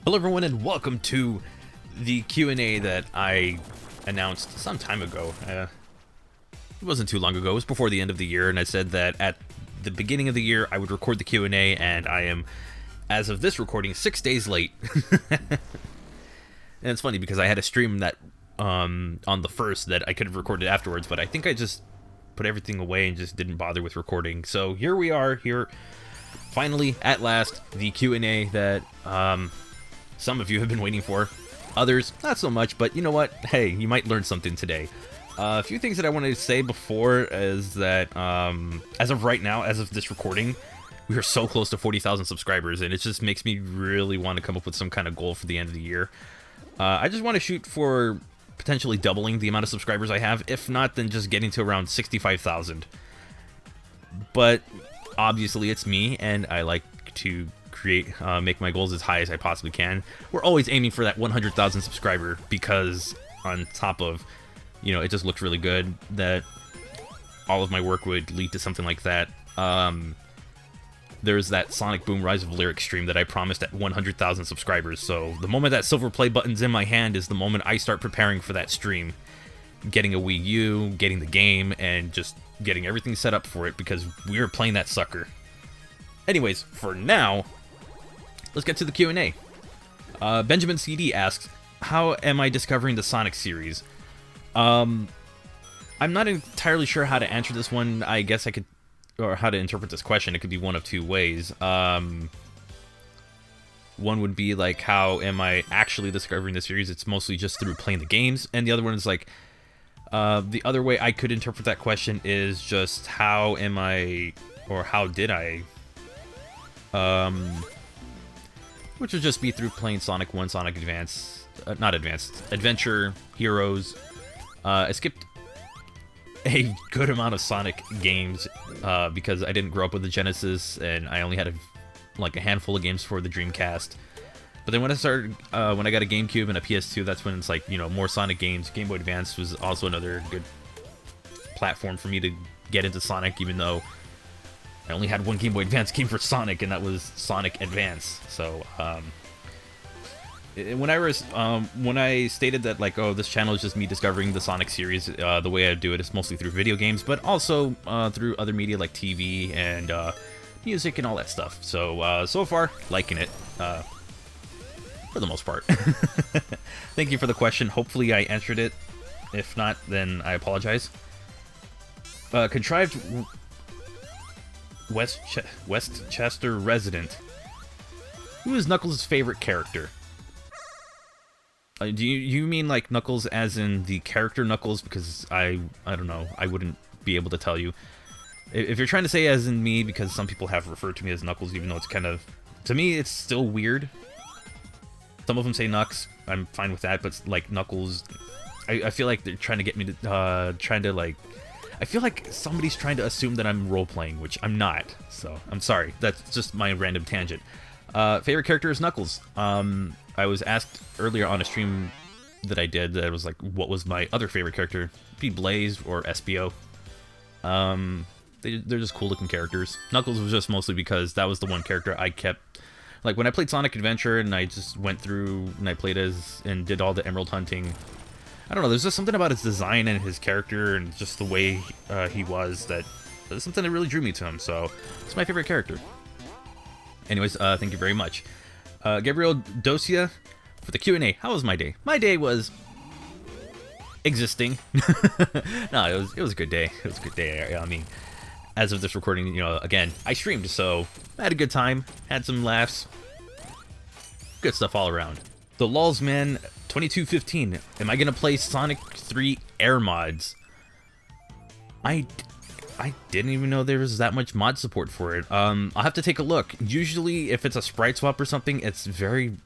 Hello everyone and welcome to the Q&A that I announced some time ago. It wasn't too long ago, it was before the end of the year, and I said that at the beginning of the year I would record the Q&A, and I am, as of this recording, 6 days late. And it's funny because I had a stream that on the 1st that I could have recorded afterwards, but I think I just put everything away and just didn't bother with recording. So here we are, finally, at last, the Q&A that some of you have been waiting for. Others, not so much, but you know what? Hey, you might learn something today. A few things that I wanted to say before is that, as of right now, as of this recording, we are so close to 40,000 subscribers, and it just makes me really want to come up with some kind of goal for the end of the year. I just want to shoot for potentially doubling the amount of subscribers I have. If not, then just getting to around 65,000. But obviously it's me, and I like to make my goals as high as I possibly can. We're always aiming for that 100,000 subscriber because on top of, you know, it just looked really good that all of my work would lead to something like that. There's that Sonic Boom Rise of Lyric stream that I promised at 100,000 subscribers, so the moment that silver play button's in my hand is the moment I start preparing for that stream. Getting a Wii U, getting the game, and just getting everything set up for it because we're playing that sucker. Anyways, for now, let's get to the Q&A. Benjamin CD asks, how am I discovering the Sonic series? I'm not entirely sure how to answer this one. I guess I could, or how to interpret this question. It could be one of two ways. One would be like, how am I actually discovering the series? It's mostly just through playing the games. And the other one is like, the other way I could interpret that question is just how am I, or how did I, which would just be through playing Sonic 1, Sonic Advance, not Advanced, Adventure, Heroes. I skipped a good amount of Sonic games because I didn't grow up with the Genesis, and I only had like a handful of games for the Dreamcast. But then when I started, when I got a GameCube and a PS2, that's when it's like, you know, more Sonic games. Game Boy Advance was also another good platform for me to get into Sonic, even though I only had one Game Boy Advance game for Sonic, and that was Sonic Advance. So, when I stated that, like, oh, this channel is just me discovering the Sonic series, the way I do it is mostly through video games, but also through other media like TV and music and all that stuff. So, so far, liking it, for the most part. Thank you for the question. Hopefully I answered it. If not, then I apologize. Contrived Westchester resident. Who is Knuckles' favorite character? Do you mean like Knuckles as in the character Knuckles? Because I don't know. I wouldn't be able to tell you. If you're trying to say as in me, because some people have referred to me as Knuckles, even though it's kind of, to me, it's still weird. Some of them say Knux. I'm fine with that, but like Knuckles, I feel like they're trying to get me to, like, I feel like somebody's trying to assume that I'm role-playing, which I'm not, so I'm sorry. That's just my random tangent. Favorite character is Knuckles. I was asked earlier on a stream that I did that I was like, what was my other favorite character? It'd be Blaze or SBO. They're just cool-looking characters. Knuckles was just mostly because that was the one character I kept. Like, when I played Sonic Adventure and I just went through and I played as and did all the emerald hunting, I don't know, there's just something about his design and his character and just the way he was that's something that really drew me to him, so it's my favorite character. Anyways, thank you very much. Gabriel Dosia for the Q&A. How was my day? My day was existing. No, it was a good day. It was a good day. I mean, as of this recording, you know, again, I streamed, so I had a good time, had some laughs, good stuff all around. The Lulz Man 2215. Am I gonna play Sonic 3 Air mods? I didn't even know there was that much mod support for it. I'll have to take a look. Usually, if it's a sprite swap or something, it's very,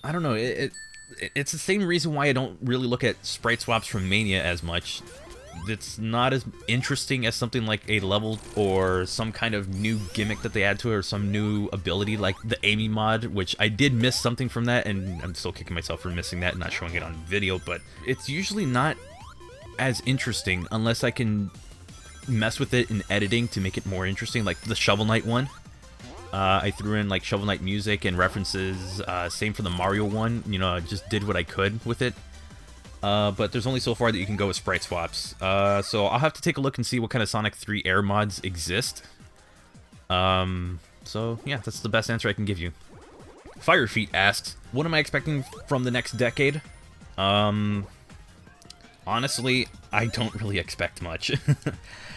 I don't know. It's the same reason why I don't really look at sprite swaps from Mania as much. It's not as interesting as something like a level or some kind of new gimmick that they add to it, or some new ability like the Amy mod, which I did miss something from that, and I'm still kicking myself for missing that and not showing it on video, but it's usually not as interesting unless I can mess with it in editing to make it more interesting, like the Shovel Knight one. I threw in like Shovel Knight music and references. Same for the Mario one. You know, I just did what I could with it. But there's only so far that you can go with sprite swaps. So I'll have to take a look and see what kind of Sonic 3 air mods exist. So yeah, that's the best answer I can give you. Firefeet asks, what am I expecting from the next decade? Honestly, I don't really expect much.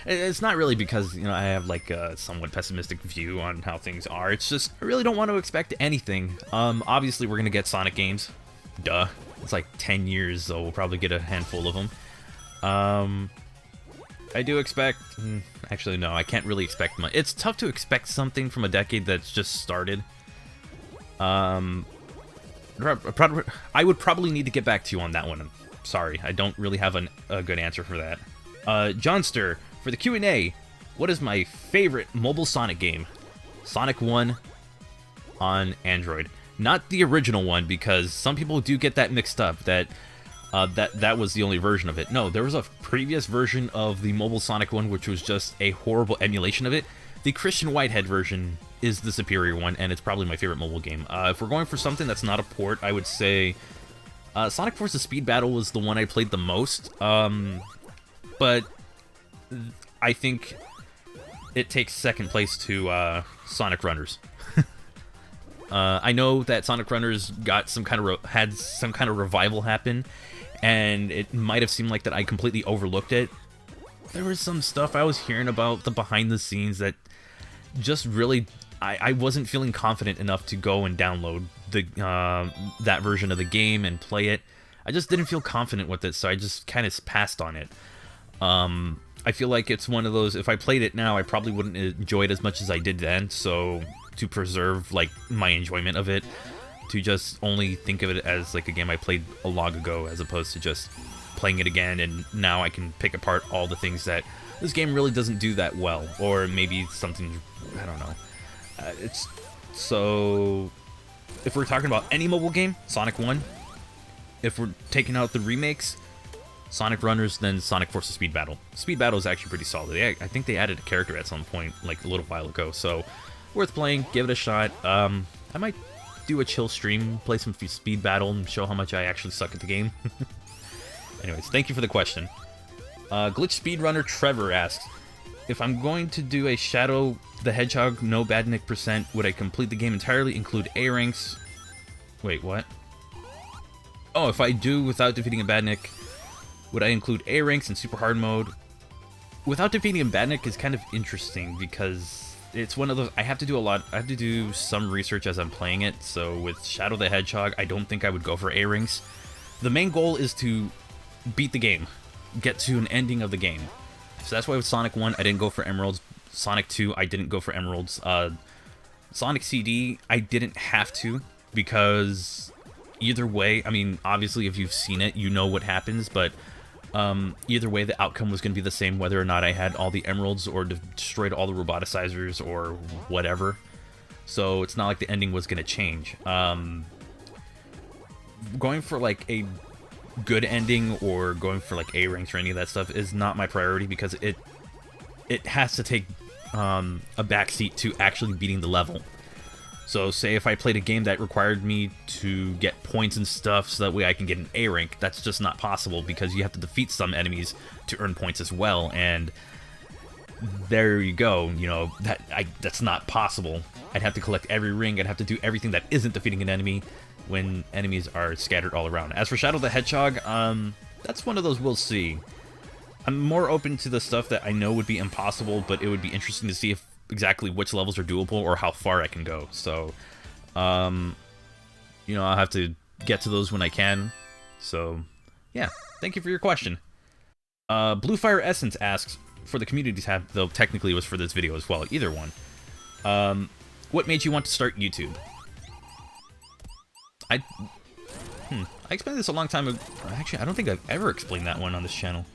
It's not really because, you know, I have like a somewhat pessimistic view on how things are. It's just, I really don't want to expect anything. Obviously we're gonna get Sonic games. Duh. It's like 10 years, so we'll probably get a handful of them. I do expect... Actually, no, I can't really expect much. It's tough to expect something from a decade that's just started. I would probably need to get back to you on that one. I'm sorry, I don't really have a good answer for that. Johnster, for the Q&A, what is my favorite mobile Sonic game? Sonic 1 on Android. Not the original one, because some people do get that mixed up, that that was the only version of it. No, there was a previous version of the mobile Sonic one, which was just a horrible emulation of it. The Christian Whitehead version is the superior one, and it's probably my favorite mobile game. If we're going for something that's not a port, I would say Sonic Forces Speed Battle was the one I played the most, but I think it takes second place to Sonic Runners. I know that Sonic Runners got some kind of had some kind of revival happen, and it might have seemed like that I completely overlooked it. There was some stuff I was hearing about the behind the scenes that just really I wasn't feeling confident enough to go and download the that version of the game and play it. I just didn't feel confident with it, so I just kind of passed on it. I feel like it's one of those, if I played it now, I probably wouldn't enjoy it as much as I did then, so to preserve like my enjoyment of it, to just only think of it as like a game I played a long ago, as opposed to just playing it again and now I can pick apart all the things that this game really doesn't do that well, or maybe something, I don't know. It's so, if we're talking about any mobile game, Sonic 1. If we're taking out the remakes, Sonic Runners, then Sonic Forces Speed Battle. Speed Battle is actually pretty solid. I think they added a character at some point, like a little while ago, so worth playing, give it a shot. I might do a chill stream, play some Speed Battle, and show how much I actually suck at the game. Anyways, thank you for the question. Glitch Speedrunner Trevor asks, if I'm going to do a Shadow the Hedgehog no Badnik %, would I complete the game entirely, include A ranks? Wait, what? Oh, if I do without defeating a Badnik, would I include A ranks in super hard mode? Without defeating a Badnik is kind of interesting because it's one of those, I have to do some research as I'm playing it. So with Shadow the Hedgehog, I don't think I would go for A ranks. The main goal is to beat the game, get to an ending of the game. So that's why with Sonic 1, I didn't go for Emeralds. Sonic 2, I didn't go for Emeralds. Sonic CD, I didn't have to, because either way, I mean, obviously if you've seen it, you know what happens, but either way, the outcome was going to be the same, whether or not I had all the Emeralds or destroyed all the roboticizers or whatever. So it's not like the ending was going to change. Going for like a good ending or going for like A ranks or any of that stuff is not my priority, because it has to take a backseat to actually beating the level. So say if I played a game that required me to get points and stuff so that way I can get an A rank, that's just not possible, because you have to defeat some enemies to earn points as well, and there you go, you know, that's not possible. I'd have to collect every ring, I'd have to do everything that isn't defeating an enemy when enemies are scattered all around. As for Shadow the Hedgehog, that's one of those we'll see. I'm more open to the stuff that I know would be impossible, but it would be interesting to see if exactly which levels are doable or how far I can go. So, you know, I'll have to get to those when I can. So, yeah, thank you for your question. Blue Fire Essence asks, for the community tab, though technically it was for this video as well, either one. What made you want to start YouTube? I explained this a long time ago. Actually, I don't think I've ever explained that one on this channel.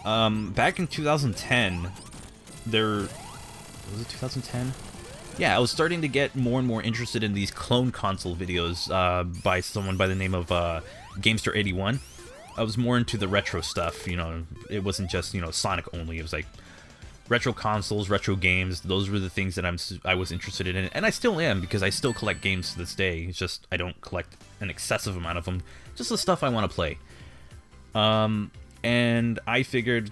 Back in 2010, was it 2010? Yeah, I was starting to get more and more interested in these clone console videos by someone by the name of Gamester81. I was more into the retro stuff, you know, it wasn't just, you know, Sonic only, it was like retro consoles, retro games. Those were the things that I was interested in, and I still am, because I still collect games to this day. It's just I don't collect an excessive amount of them, just the stuff I want to play. And I figured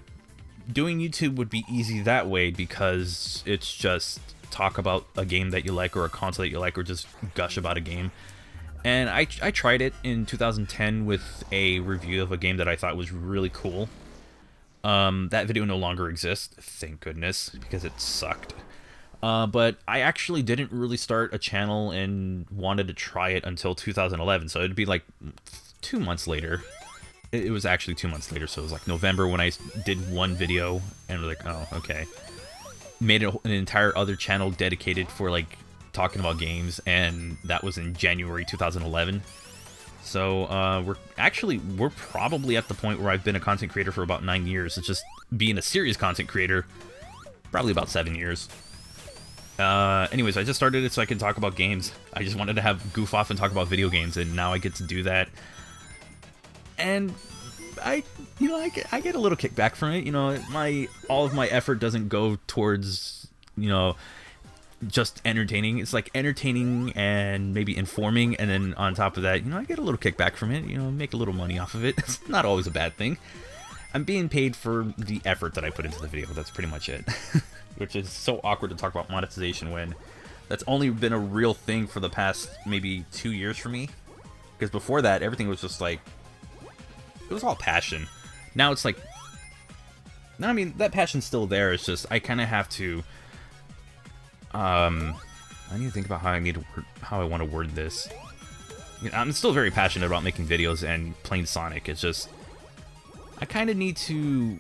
doing YouTube would be easy that way, because it's just talk about a game that you like, or a console that you like, or just gush about a game. And I tried it in 2010 with a review of a game that I thought was really cool. That video no longer exists, thank goodness, because it sucked. But I actually didn't really start a channel and wanted to try it until 2011, so it'd be like 2 months later. It was actually 2 months later, so it was like November when I did one video, and was like, oh, okay. Made an entire other channel dedicated for like talking about games, and that was in January 2011. So we're probably at the point where I've been a content creator for about 9 years. It's just being a serious content creator, probably about 7 years. Anyways, I just started it so I can talk about games. I just wanted to have goof off and talk about video games, and now I get to do that. And I get a little kickback from it. You know, all of my effort doesn't go towards, you know, just entertaining. It's like entertaining and maybe informing, and then on top of that, you know, I get a little kickback from it, you know, make a little money off of it. It's not always a bad thing. I'm being paid for the effort that I put into the video. That's pretty much it. Which is so awkward to talk about monetization when that's only been a real thing for the past maybe 2 years for me. Because before that, everything was just like, it was all passion. Now it's like, no, I mean, that passion's still there. It's just, I kind of have to, I need to think about how I want to word this. You know, I'm still very passionate about making videos and playing Sonic. It's just, I kind of need to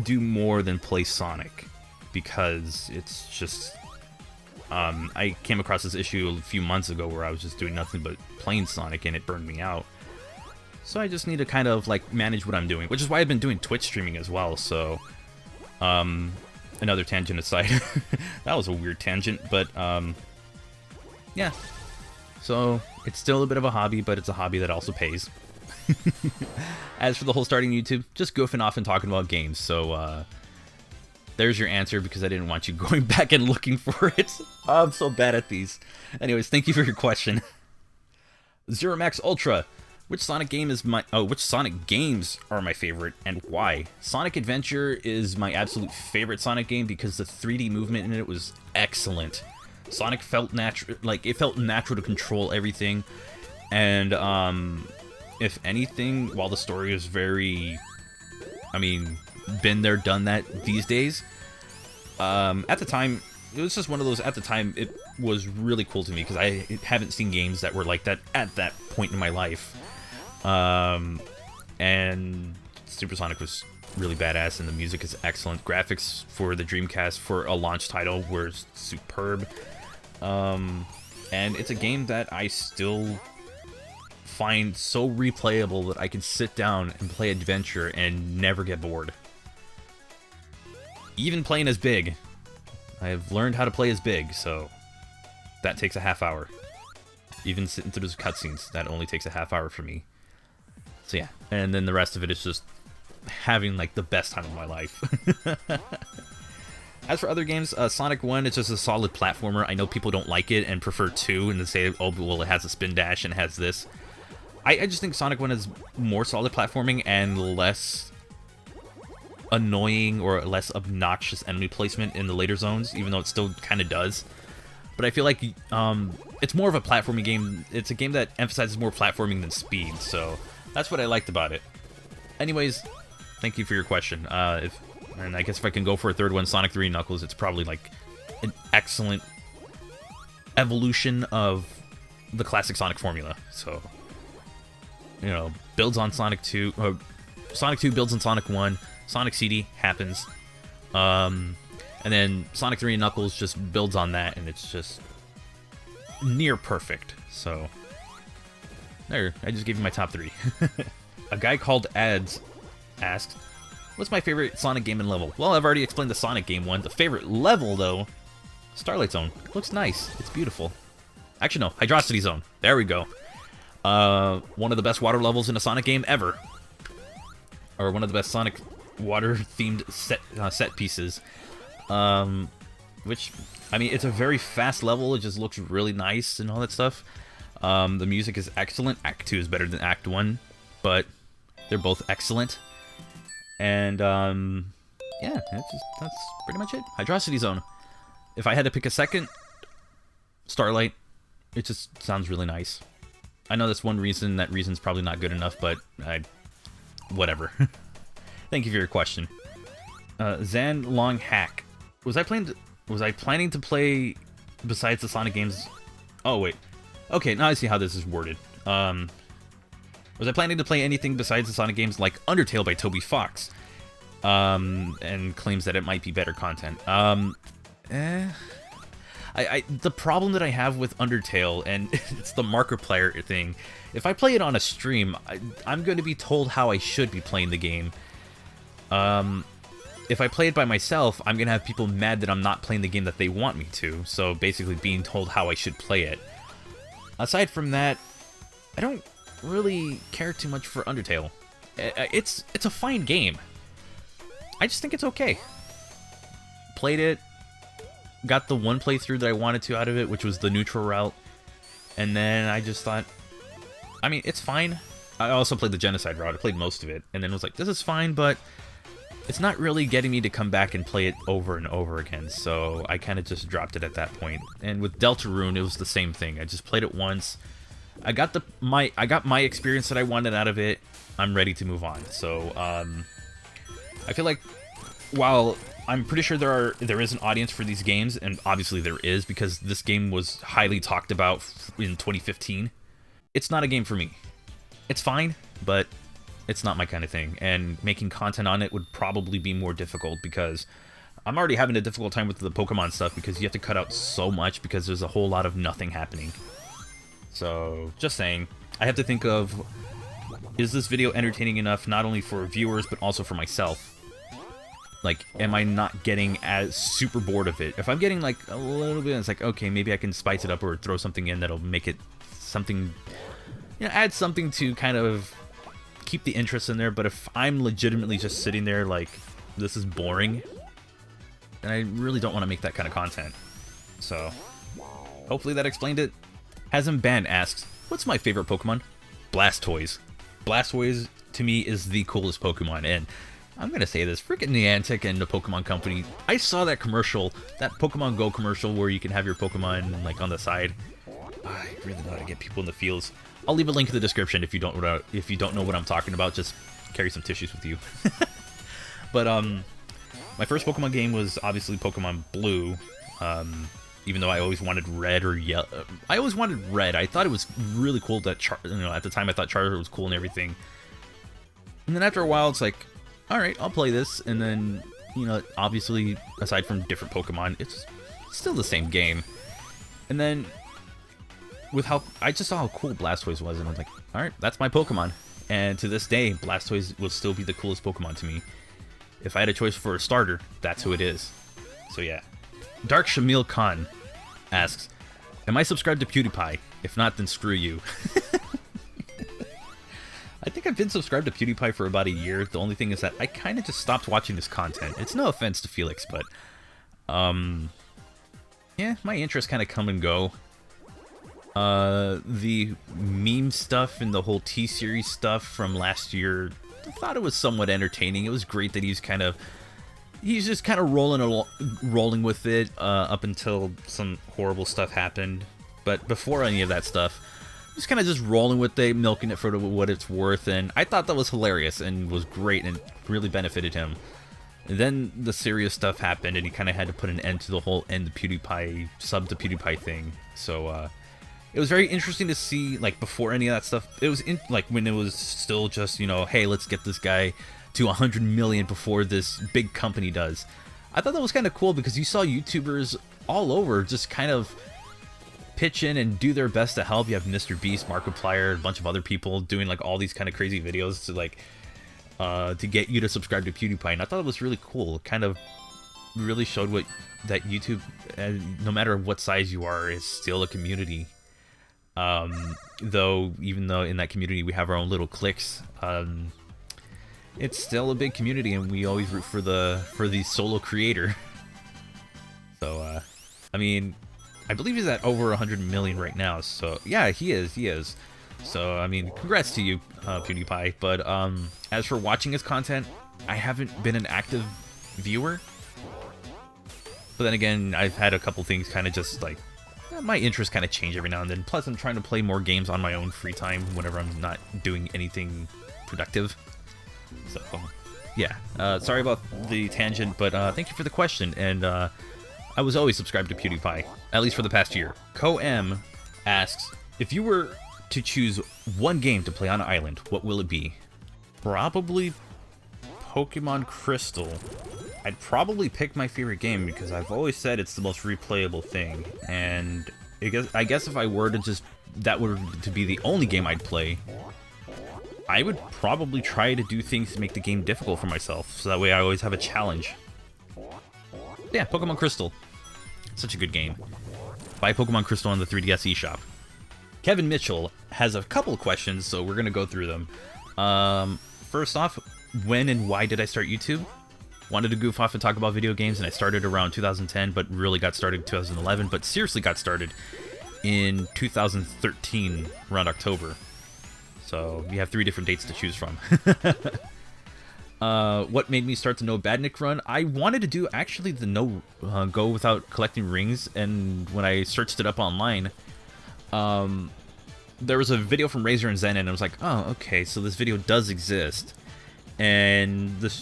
do more than play Sonic, because it's just, I came across this issue a few months ago where I was just doing nothing but playing Sonic, and it burned me out. So I just need to kind of like manage what I'm doing, which is why I've been doing Twitch streaming as well. So, another tangent aside. That was a weird tangent, but yeah. So it's still a bit of a hobby, but it's a hobby that also pays. As for the whole starting YouTube, just goofing off and talking about games. So there's your answer, because I didn't want you going back and looking for it. I'm so bad at these. Anyways, thank you for your question. Zero Max Ultra. Which Sonic games are my favorite, and why? Sonic Adventure is my absolute favorite Sonic game because the 3D movement in it was excellent. Sonic felt natural, like it felt natural to control everything, and if anything, while the story is very, I mean, been there, done that these days. At the time, it was just one of those. At the time, it was really cool to me because I haven't seen games that were like that at that point in my life. And Supersonic was really badass, and the music is excellent. Graphics for the Dreamcast for a launch title were superb. And it's a game that I still find so replayable that I can sit down and play Adventure and never get bored. Even playing as Big. I've learned how to play as Big, so that takes a half hour. Even sitting through those cutscenes, that only takes a half hour for me. So yeah, and then the rest of it is just having like the best time of my life. As for other games, Sonic 1 is just a solid platformer. I know people don't like it and prefer 2, and they say, oh, well, it has a spin dash and it has this. I just think Sonic 1 is more solid platforming and less annoying or less obnoxious enemy placement in the later zones, even though it still kind of does. But I feel like it's more of a platforming game. It's a game that emphasizes more platforming than speed, so that's what I liked about it. Anyways, thank you for your question. And I guess if I can go for a third one, Sonic 3 Knuckles, it's probably like an excellent evolution of the classic Sonic formula. So, you know, builds on Sonic 2. Sonic 2 builds on Sonic 1. Sonic CD happens. And then Sonic 3 and Knuckles just builds on that, and it's just near perfect. So, there, I just gave you my top 3. A guy called Ads asked, what's my favorite Sonic game and level? Well, I've already explained the Sonic game one. The favorite level, though, Starlight Zone. Looks nice. It's beautiful. Actually, no, Hydrocity Zone. There we go. One of the best water levels in a Sonic game ever. Or one of the best Sonic water-themed set pieces. Which, I mean, it's a very fast level. It just looks really nice and all that stuff. The music is excellent. Act 2 is better than Act 1, but they're both excellent. And, yeah, that's pretty much it. Hydrocity Zone. If I had to pick a second, Starlight. It just sounds really nice. I know that's one reason. That reason's probably not good enough, but whatever. Thank you for your question. Zan Long Hack. Was I planning to play besides the Sonic games? Oh wait. Okay, now I see how this is worded. Was I planning to play anything besides the Sonic games like Undertale by Toby Fox? And claims that it might be better content. The problem that I have with Undertale, and it's the Markiplier thing, if I play it on a stream, I'm going to be told how I should be playing the game. If I play it by myself, I'm going to have people mad that I'm not playing the game that they want me to, so basically being told how I should play it. Aside from that, I don't really care too much for Undertale. It's a fine game. I just think it's okay. Played it. Got the one playthrough that I wanted to out of it, which was the neutral route. And then I just thought, I mean, it's fine. I also played the genocide route. I played most of it. And then was like, this is fine, but it's not really getting me to come back and play it over and over again. So I kind of just dropped it at that point. And with Deltarune, it was the same thing. I just played it once. I got my experience that I wanted out of it. I'm ready to move on. So I feel like while I'm pretty sure there is an audience for these games, and obviously there is because this game was highly talked about in 2015, it's not a game for me. It's fine, but it's not my kind of thing, and making content on it would probably be more difficult because I'm already having a difficult time with the Pokemon stuff because you have to cut out so much because there's a whole lot of nothing happening. So, just saying, I have to think of, is this video entertaining enough not only for viewers but also for myself? Like, am I not getting as super bored of it? If I'm getting like a little bit, it's like, okay, maybe I can spice it up or throw something in that'll make it something, you know, add something to kind of keep the interest in there. But if I'm legitimately just sitting there like, this is boring, then I really don't want to make that kind of content. So, hopefully that explained it. Hasn't asks, what's my favorite Pokemon? Blastoise. Blastoise, to me, is the coolest Pokemon, and I'm gonna say this, freaking Niantic and the Pokemon Company, I saw that commercial, that Pokemon Go commercial where you can have your Pokemon, like, on the side. I really know how to get people in the fields. I'll leave a link in the description if you don't know what I'm talking about, just carry some tissues with you. But, my first Pokemon game was obviously Pokemon Blue, even though I always wanted Red or Yellow. I always wanted Red. I thought it was really cool that, at the time I thought Charizard was cool and everything. And then after a while, it's like, alright, I'll play this, and then, you know, obviously, aside from different Pokemon, it's still the same game. And then, with how, I just saw how cool Blastoise was, and I was like, alright, that's my Pokemon. And to this day, Blastoise will still be the coolest Pokemon to me. If I had a choice for a starter, that's who it is. So yeah. Dark Shamil Khan asks, am I subscribed to PewDiePie? If not, then screw you. I think I've been subscribed to PewDiePie for about a year. The only thing is that I kind of just stopped watching his content. It's no offense to Felix, but yeah, my interests kind of come and go. The meme stuff and the whole T-Series stuff from last year, I thought it was somewhat entertaining. It was great that he's just kind of rolling with it up until some horrible stuff happened. But before any of that stuff, just kind of just rolling with it, milking it for what it's worth, and I thought that was hilarious and was great and really benefited him. And then the serious stuff happened, and he kind of had to put an end to the whole end the PewDiePie, sub to PewDiePie thing. So it was very interesting to see, like, before any of that stuff, it was like when it was still just, you know, hey, let's get this guy to 100 million before this big company does. I thought that was kind of cool because you saw YouTubers all over just kind of pitch in and do their best to help. You have Mr. Beast, Markiplier, a bunch of other people doing like all these kind of crazy videos to like to get you to subscribe to PewDiePie, and I thought it was really cool. It kind of really showed that YouTube, no matter what size you are, is still a community. Even though in that community we have our own little cliques, it's still a big community, and we always root for the solo creator. So, I mean, I believe he's at over 100 million right now. So, yeah, he is. So, I mean, congrats to you, PewDiePie. But, as for watching his content, I haven't been an active viewer. But then again, I've had a couple things kind of just, like, my interests kind of change every now and then. Plus, I'm trying to play more games on my own free time whenever I'm not doing anything productive. So, yeah. Sorry about the tangent, but thank you for the question. And I was always subscribed to PewDiePie, at least for the past year. CoM asks, if you were to choose one game to play on an island, what will it be? Probably Pokemon Crystal. I'd probably pick my favorite game because I've always said it's the most replayable thing. And I guess if I were to just, that were to be the only game I'd play, I would probably try to do things to make the game difficult for myself, so that way I always have a challenge. Yeah, Pokemon Crystal. Such a good game. Buy Pokemon Crystal on the 3DS eShop. Kevin Mitchell has a couple of questions, so we're going to go through them. First off, when and why did I start YouTube? Wanted to goof off and talk about video games, and I started around 2010, but really got started in 2011, but seriously got started in 2013, around October. So you have 3 different dates to choose from. What made me start the No Badnik run? I wanted to do actually the no go without collecting rings, and when I searched it up online, there was a video from Razor and Zen, and I was like, oh, okay, so this video does exist. And the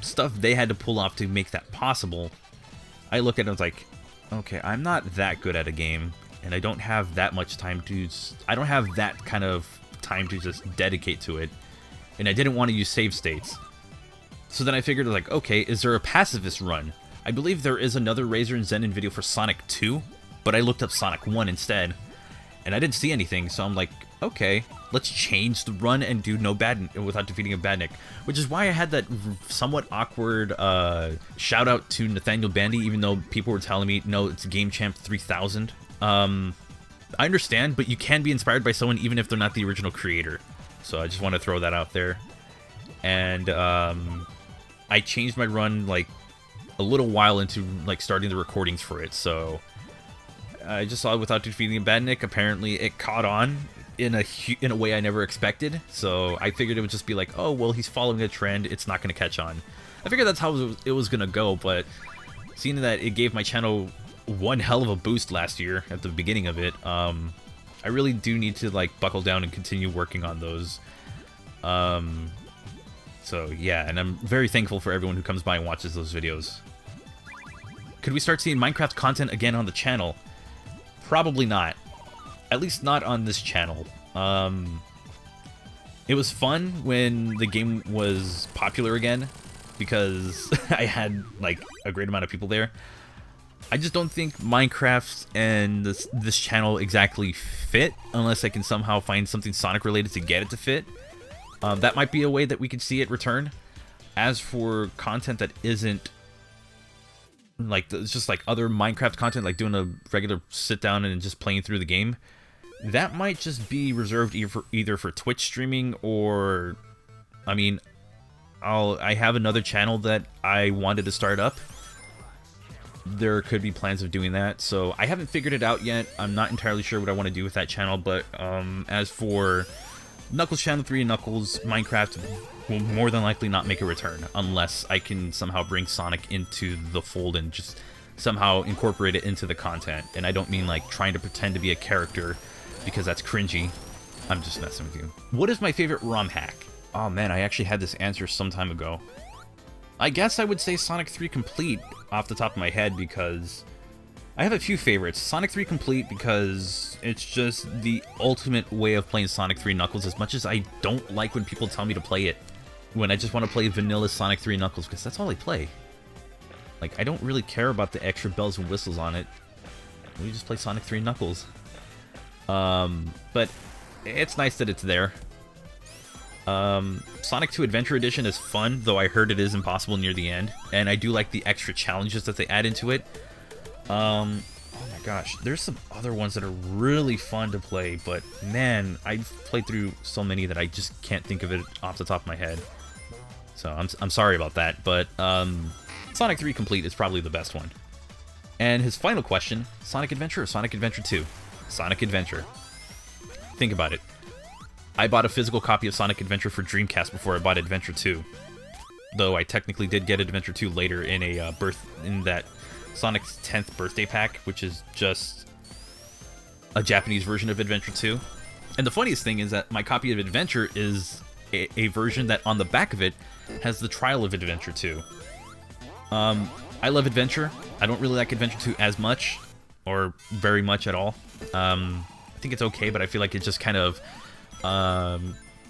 stuff they had to pull off to make that possible, I look at it and was like, okay, I'm not that good at a game, and I don't have that much time to... I don't have that kind of time to just dedicate to it, and I didn't want to use save states. So then I figured, like, okay, is there a pacifist run? I believe there is another Razor and Zenon video for Sonic 2, but I looked up Sonic 1 instead, and I didn't see anything, so I'm like, okay, let's change the run and do No Badnik without defeating a Badnik, which is why I had that somewhat awkward shout out to Nathaniel Bandy, even though people were telling me, no, it's Game Champ 3000. I understand, but you can be inspired by someone even if they're not the original creator. So I just want to throw that out there. And I changed my run like a little while into like starting the recordings for it. So I just saw it without defeating a Badnik. Apparently it caught on in a way I never expected. So I figured it would just be like, oh, well, he's following a trend. It's not going to catch on. I figured that's how it was going to go. But seeing that it gave my channel one hell of a boost last year at the beginning of it, I really do need to like buckle down and continue working on those. So yeah, and I'm very thankful for everyone who comes by and watches those videos. Could we start seeing Minecraft content again on the channel? Probably not. At least not on this channel. It was fun when the game was popular again, because I had like a great amount of people there. I just don't think Minecraft and this channel exactly fit unless I can somehow find something Sonic related to get it to fit. That might be a way that we could see it return. As for content that isn't like it's just like other Minecraft content, like doing a regular sit down and just playing through the game, that might just be reserved either for Twitch streaming or, I mean, I have another channel that I wanted to start up. There could be plans of doing that, so I haven't figured it out yet. I'm not entirely sure what I want to do with that channel, but as for Knuckles Channel 3 and Knuckles, Minecraft will more than likely not make a return unless I can somehow bring Sonic into the fold and just somehow incorporate it into the content. And I don't mean like trying to pretend to be a character, because that's cringy. I'm just messing with you. What is my favorite ROM hack? Oh man, I actually had this answer some time ago. I guess I would say Sonic 3 Complete off the top of my head, because I have a few favorites. Sonic 3 Complete because it's just the ultimate way of playing Sonic 3 Knuckles, as much as I don't like when people tell me to play it. When I just want to play vanilla Sonic 3 Knuckles, because that's all I play. Like, I don't really care about the extra bells and whistles on it. We just play Sonic 3 Knuckles. But it's nice that it's there. Sonic 2 Adventure Edition is fun, though I heard it is impossible near the end. And I do like the extra challenges that they add into it. Oh my gosh, there's some other ones that are really fun to play, but man, I've played through so many that I just can't think of it off the top of my head. So I'm sorry about that, but Sonic 3 Complete is probably the best one. And his final question, Sonic Adventure or Sonic Adventure 2? Sonic Adventure. Think about it. I bought a physical copy of Sonic Adventure for Dreamcast before I bought Adventure 2. Though I technically did get Adventure 2 later in in that Sonic's 10th birthday pack, which is just a Japanese version of Adventure 2. And the funniest thing is that my copy of Adventure is a version that on the back of it has the trial of Adventure 2. I love Adventure. I don't really like Adventure 2 as much, or very much at all. I think it's okay, but I feel like it just kind of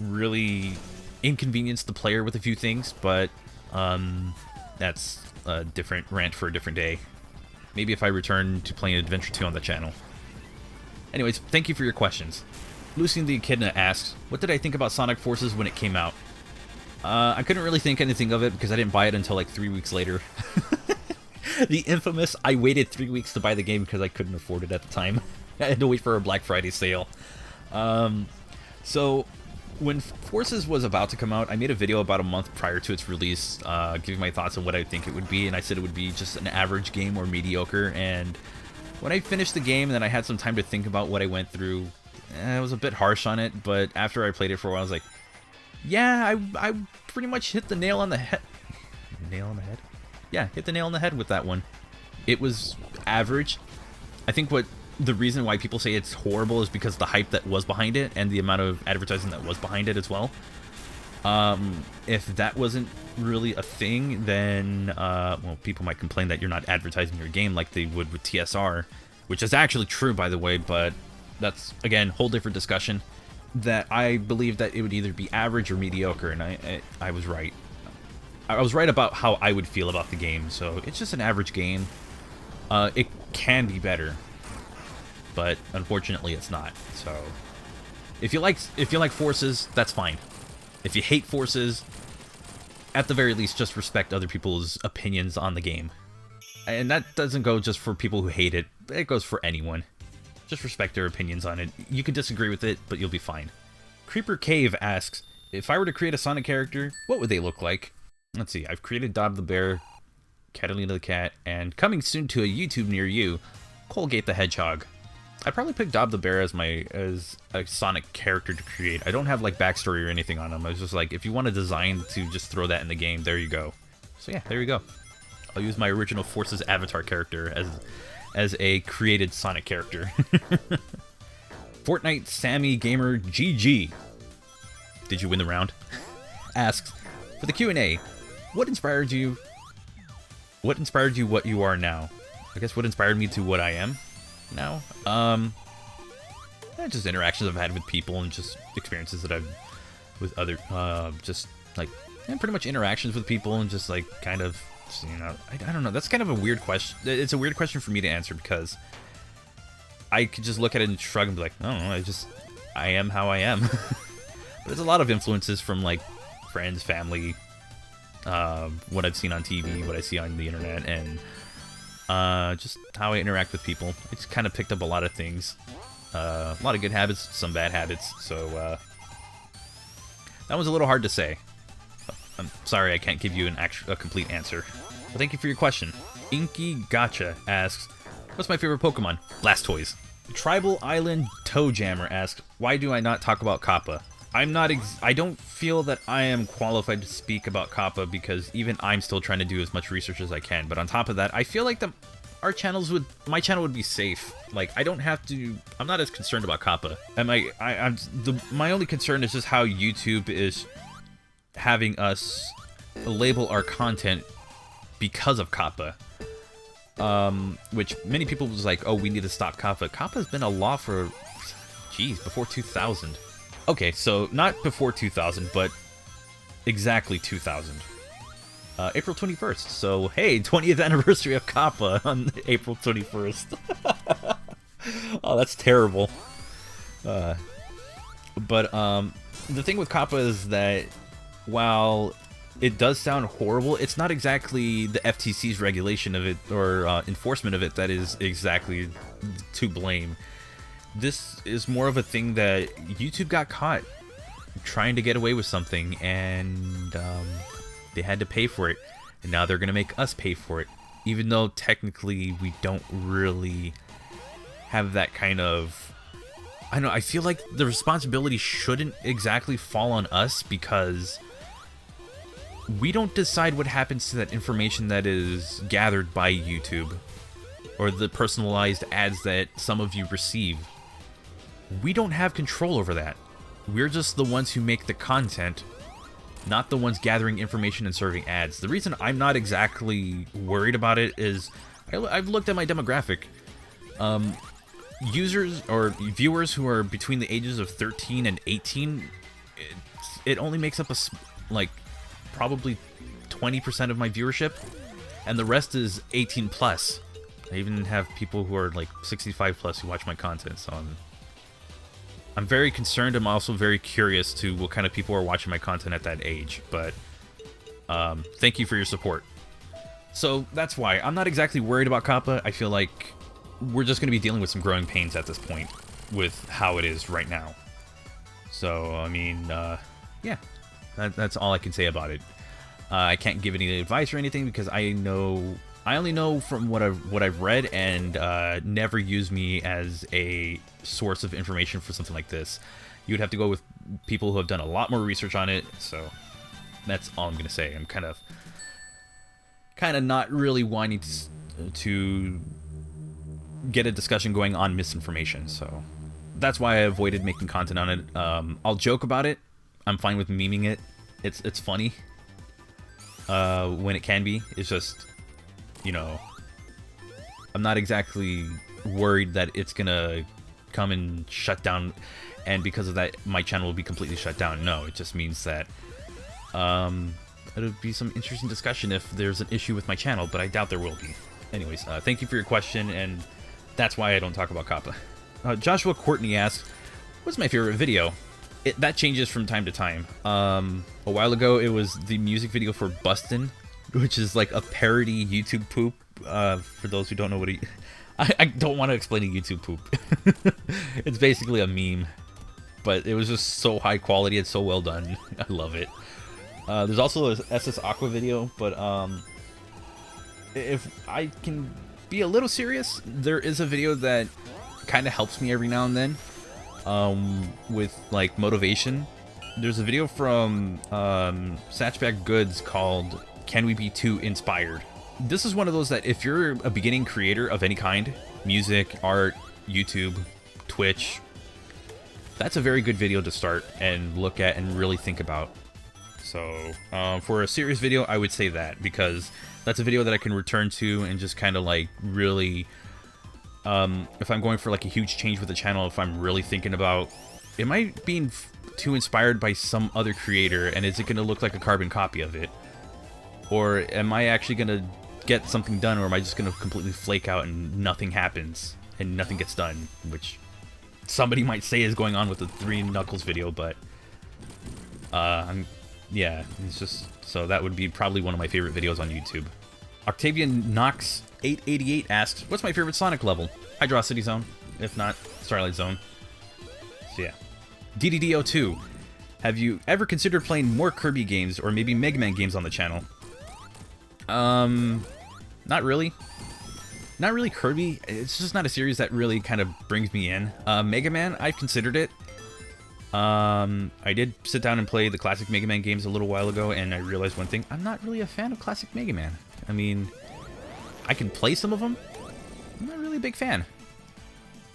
really inconvenienced the player with a few things, but that's a different rant for a different day. Maybe if I return to playing Adventure 2 on the channel. Anyways, thank you for your questions. Lucian the Echidna asks, what did I think about Sonic Forces when it came out? I couldn't really think anything of it because I didn't buy it until like 3 weeks later. The infamous, I waited 3 weeks to buy the game because I couldn't afford it at the time. I had to wait for a Black Friday sale. So, when Forces was about to come out, I made a video about a month prior to its release, giving my thoughts on what I think it would be, and I said it would be just an average game or mediocre, and when I finished the game and then I had some time to think about what I went through, I was a bit harsh on it, but after I played it for a while, I was like, yeah, I pretty much hit the nail on the head. Nail on the head? Yeah, hit the nail on the head with that one. It was average. I think the reason why people say it's horrible is because the hype that was behind it and the amount of advertising that was behind it as well. If that wasn't really a thing, then, well, people might complain that you're not advertising your game like they would with TSR, which is actually true, by the way, but that's, again, whole different discussion. That I believe that it would either be average or mediocre, and I was right. I was right about how I would feel about the game, so it's just an average game. It can be better, but unfortunately it's not. So if you like Forces, that's fine. If you hate Forces, at the very least, just respect other people's opinions on the game. And that doesn't go just for people who hate it, it goes for anyone. Just respect their opinions on it. You can disagree with it, but you'll be fine. Creeper Cave asks, if I were to create a Sonic character, what would they look like? Let's see, I've created Dob the Bear, Catalina the Cat, and coming soon to a YouTube near you, Colgate the Hedgehog. I'd probably pick Dob the Bear as a Sonic character to create. I don't have like backstory or anything on him. I was just like, if you want a design to just throw that in the game, there you go. So yeah, there you go. I'll use my original Forces avatar character as a created Sonic character. Fortnite Sammy Gamer GG. Did you win the round? Asks, for the Q&A, what inspired you what you are now? I guess what inspired me to what I am now? Just interactions I've had with people and just experiences that I've with other, just like, pretty much interactions with people and just like kind of, you know, I don't know. That's kind of a weird question. It's a weird question for me to answer because I could just look at it and shrug and be like, I don't know, I am how I am. But there's a lot of influences from like friends, family, what I've seen on TV, what I see on the internet, and just how I interact with people. I just kind of picked up a lot of things. A lot of good habits, some bad habits, so that was a little hard to say. I'm sorry I can't give you a complete answer. But thank you for your question. Inky Gotcha asks, what's my favorite Pokemon? Blastoise. Tribal Island Toe Jammer asks, why do I not talk about COPPA? I don't feel that I am qualified to speak about COPPA because even I'm still trying to do as much research as I can. But on top of that, I feel like my channel would be safe. Like, I don't have to, I'm not as concerned about COPPA. And my only concern is just how YouTube is having us label our content because of COPPA. Which many people was like, oh, we need to stop COPPA. COPPA's been a law for, before 2000. Okay, so not before 2000, but exactly 2000. April 21st. So, hey, 20th anniversary of COPPA on April 21st. Oh, that's terrible. But the thing with COPPA is that while it does sound horrible, it's not exactly the FTC's regulation of it or enforcement of it that is exactly to blame. This is more of a thing that YouTube got caught trying to get away with something, and they had to pay for it, and now they're going to make us pay for it, even though technically we don't really have that kind of... I don't know, I feel like the responsibility shouldn't exactly fall on us, because we don't decide what happens to that information that is gathered by YouTube, or the personalized ads that some of you receive. We don't have control over that. We're just the ones who make the content, not the ones gathering information and serving ads. The reason I'm not exactly worried about it is I've looked at my demographic. Users or viewers who are between the ages of 13 and 18, it only makes up like probably 20% of my viewership, and the rest is 18 plus. I even have people who are like 65 plus who watch my content, so I'm very concerned. I'm also very curious to what kind of people are watching my content at that age, but thank you for your support. So that's why I'm not exactly worried about COPPA. I feel like we're just going to be dealing with some growing pains at this point with how it is right now. So, I mean, yeah, that's all I can say about it. I can't give any advice or anything, because I only know from what I've read, and never use me as a source of information for something like this. You would have to go with people who have done a lot more research on it, so that's all I'm going to say. I'm kind of not really wanting to get a discussion going on misinformation, so that's why I avoided making content on it. I'll joke about it. I'm fine with memeing it. It's funny when it can be. It's just, you know, I'm not exactly worried that it's gonna come and shut down, and because of that my channel will be completely shut down. No, it just means that it'll be some interesting discussion if there's an issue with my channel, but I doubt there will be. Anyways, thank you for your question, and that's why I don't talk about COPPA. Joshua Courtney asks, what's my favorite video? That changes from time to time. A while ago, it was the music video for Bustin', which is like a parody YouTube poop. For those who don't know what I don't want to explain a YouTube poop. It's basically a meme, but it was just so high quality and so well done. I love it. There's also a SS Aqua video, but if I can be a little serious, there is a video that kind of helps me every now and then with like motivation. There's a video from Satchback Goods called Can We Be Too Inspired? This is one of those that if you're a beginning creator of any kind, music, art, YouTube, Twitch, that's a very good video to start and look at and really think about. So for a serious video, I would say that, because that's a video that I can return to and just kind of like really, if I'm going for like a huge change with the channel, if I'm really thinking about, am I being too inspired by some other creator, and is it going to look like a carbon copy of it? Or am I actually going to get something done, or am I just going to completely flake out and nothing happens and nothing gets done, which somebody might say is going on with the 3 Knuckles video, but yeah, it's just, so that would be probably one of my favorite videos on YouTube. Octavian Knux 888 asks, what's my favorite Sonic level? Hydrocity Zone, if not Starlight Zone. So yeah. DDD02, have you ever considered playing more Kirby games or maybe Mega Man games on the channel? Not really. Not really Kirby. It's just not a series that really kind of brings me in. Mega Man, I've considered it. I did sit down and play the classic Mega Man games a little while ago, and I realized one thing. I'm not really a fan of classic Mega Man. I mean, I can play some of them. I'm not really a big fan.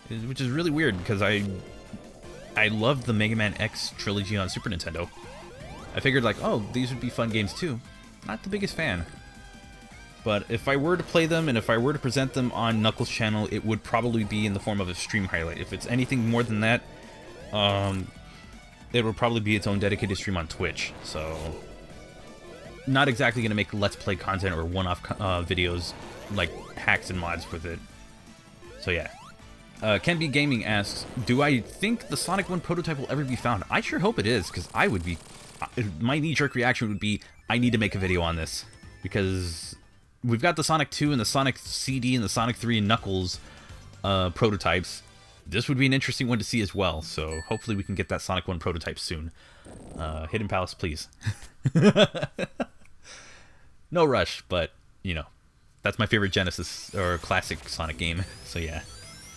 Which is really weird, because I loved the Mega Man X trilogy on Super Nintendo. I figured like, oh, these would be fun games too. Not the biggest fan. But if I were to play them, and if I were to present them on Knuckles' channel, it would probably be in the form of a stream highlight. If it's anything more than that, it would probably be its own dedicated stream on Twitch. So, not exactly going to make Let's Play content or one-off videos like hacks and mods with it. So yeah. Ken B Gaming asks, do I think the Sonic 1 prototype will ever be found? I sure hope it is, because I would be... my knee-jerk reaction would be, I need to make a video on this. Because we've got the Sonic 2 and the Sonic CD and the Sonic 3 and Knuckles prototypes. This would be an interesting one to see as well, so hopefully we can get that Sonic 1 prototype soon. Hidden Palace, please. No rush, but, you know, That's my favorite Genesis or classic Sonic game. So yeah.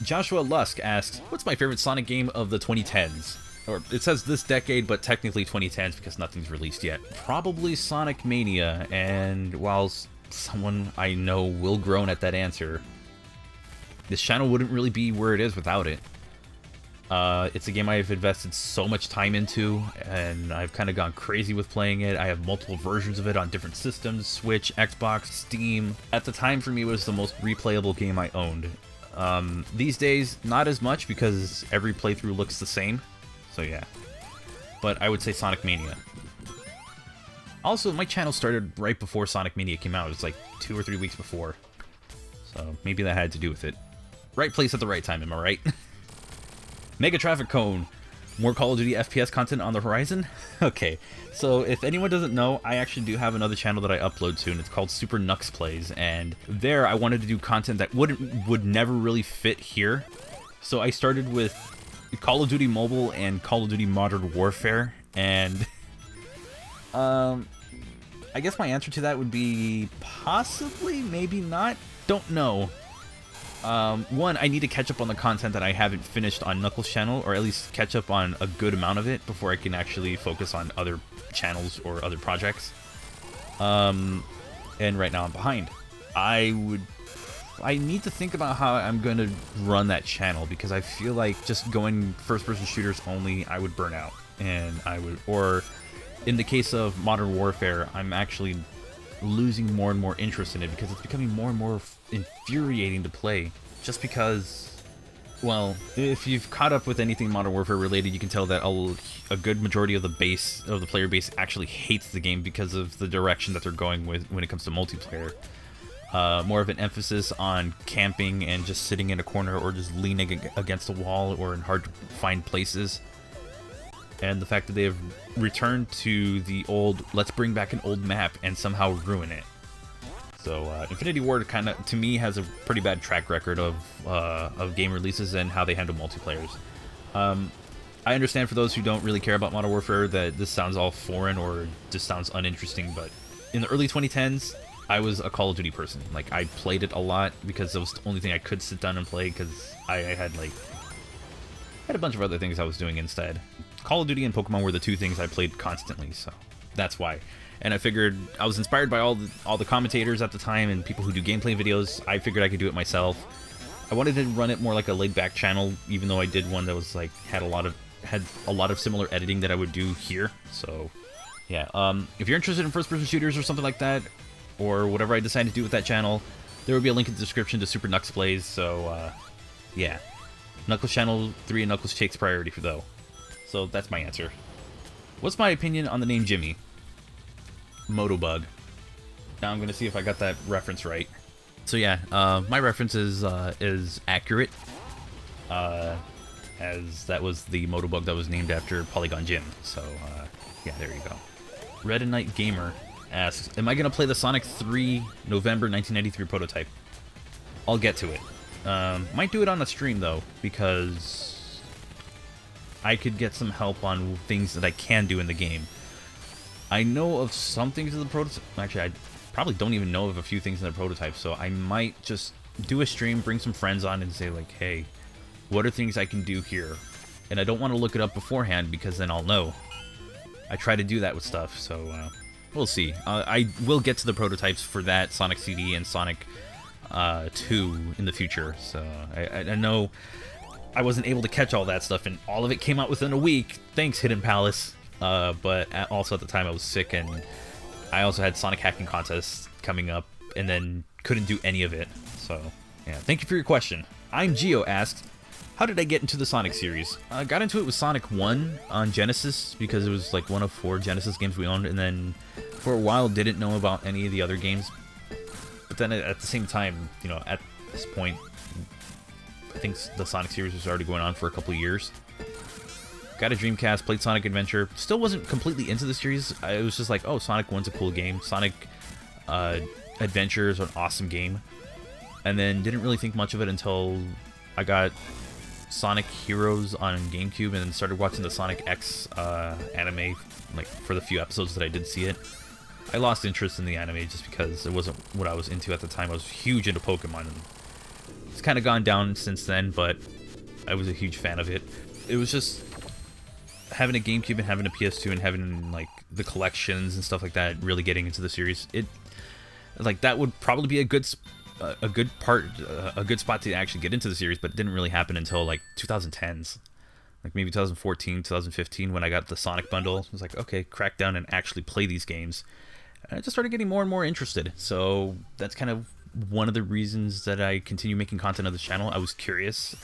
Joshua Lusk asks, what's my favorite Sonic game of the 2010s? Or it says this decade, but technically 2010s because nothing's released yet. Probably Sonic Mania, and while someone I know will groan at that answer, this channel wouldn't really be where it is without it. It's a game I've invested so much time into, and I've kind of gone crazy with playing it. I have multiple versions of it on different systems, Switch, Xbox, Steam. At the time, for me, it was the most replayable game I owned. These days, not as much because every playthrough looks the same. So yeah, but I would say Sonic Mania. Also, my channel started right before Sonic Mania came out. It was like 2 or 3 weeks before. So maybe that had to do with it. Right place at the right time, am I right? Mega Traffic Cone. More Call of Duty FPS content on the horizon? Okay, so if anyone doesn't know, I actually do have another channel that I upload to, and it's called Super Knux Plays, and there I wanted to do content that would never really fit here. So I started with Call of Duty Mobile and Call of Duty Modern Warfare, and I guess my answer to that would be possibly, maybe not, don't know. One, I need to catch up on the content that I haven't finished on Knuckles' channel, or at least catch up on a good amount of it before I can actually focus on other channels or other projects. And right now I'm behind. I need to think about how I'm going to run that channel, because I feel like just going first-person shooters only, I would burn out. And or in the case of Modern Warfare, I'm actually losing more and more interest in it because it's becoming more and more infuriating to play. Just because, well, if you've caught up with anything Modern Warfare related, you can tell that a good majority of the player base actually hates the game because of the direction that they're going with when it comes to multiplayer. More of an emphasis on camping and just sitting in a corner or just leaning against a wall or in hard to find places. And the fact that they have returned to the old, let's bring back an old map and somehow ruin it. So Infinity Ward kind of, to me, has a pretty bad track record of game releases and how they handle multiplayers. I understand for those who don't really care about Modern Warfare that this sounds all foreign or just sounds uninteresting, but in the early 2010s, I was a Call of Duty person. Like, I played it a lot because it was the only thing I could sit down and play, because I had a bunch of other things I was doing instead. Call of Duty and Pokemon were the two things I played constantly, so that's why. And I figured, I was inspired by all the commentators at the time and people who do gameplay videos. I figured I could do it myself. I wanted to run it more like a laid-back channel, even though I did one that was like had a lot of similar editing that I would do here. So yeah, if you're interested in first-person shooters or something like that, or whatever I decide to do with that channel, there will be a link in the description to Super Knux Plays. So yeah, Knuckles Channel 3 and Knuckles takes priority for though. So that's my answer. What's my opinion on the name Jimmy? Motobug. Now I'm gonna see if I got that reference right. So yeah, my reference is accurate, as that was the Motobug that was named after Polygon Jim. So yeah, there you go. Red and Night Gamer asks, am I gonna play the Sonic 3 November 1993 prototype? I'll get to it. Might do it on a stream though, because I could get some help on things that I can do in the game. I know of some things in the prototype. Actually, I probably don't even know of a few things in the prototype, so I might just do a stream, bring some friends on, and say like, hey, what are things I can do here? And I don't want to look it up beforehand, because then I'll know. I try to do that with stuff, so we'll see. I will get to the prototypes for that Sonic CD and Sonic 2 in the future, so I know I wasn't able to catch all that stuff, and all of it came out within a week. Thanks, Hidden Palace. But also at the time I was sick, and I also had Sonic hacking contests coming up, and then couldn't do any of it. So yeah, thank you for your question. I'm Geo asked, how did I get into the Sonic series? I got into it with Sonic 1 on Genesis, because it was like one of 4 Genesis games we owned, and then for a while didn't know about any of the other games. But then at the same time, you know, at this point, I think the Sonic series was already going on for a couple of years. Got a Dreamcast, played Sonic Adventure. Still wasn't completely into the series. It was just like, oh, Sonic 1's a cool game. Sonic Adventure is an awesome game. And then didn't really think much of it until I got Sonic Heroes on GameCube, and then started watching the Sonic X anime, like for the few episodes that I did see it. I lost interest in the anime just because it wasn't what I was into at the time. I was huge into Pokemon, and it's kind of gone down since then, but I was a huge fan of it. It was just having a GameCube and having a PS2 and having like the collections and stuff like that, really getting into the series. Like that would probably be a good spot to actually get into the series, but it didn't really happen until like 2010s. Like maybe 2014, 2015, when I got the Sonic bundle. I was like, okay, crack down and actually play these games. And I just started getting more and more interested. So that's kind of one of the reasons that I continue making content on this channel. I was curious.